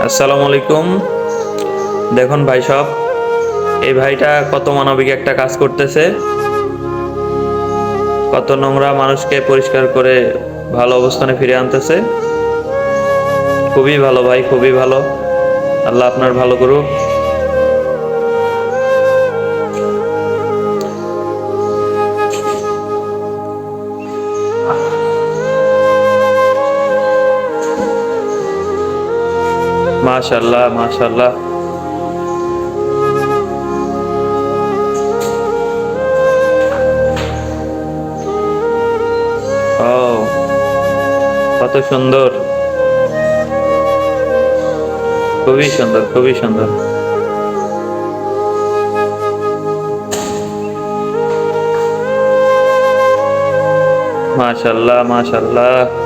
আসসালামু আলাইকুম। দেখুন ভাই সব, এই ভাইটা কত মানবিক একটা কাজ করতেছে, কত নোংরা মানুষকে পরিষ্কার করে ভালো অবস্থানে ফিরে আনতেছে। খুবই ভালো ভাই, খুবই ভালো। আল্লাহ আপনার ভালো করুক। মাশাআল্লাহ, মাশাআল্লাহ। ও, কত সুন্দর! খুবই সুন্দর, খুবই সুন্দর। মাশাআল্লাহ, মাশাআল্লাহ।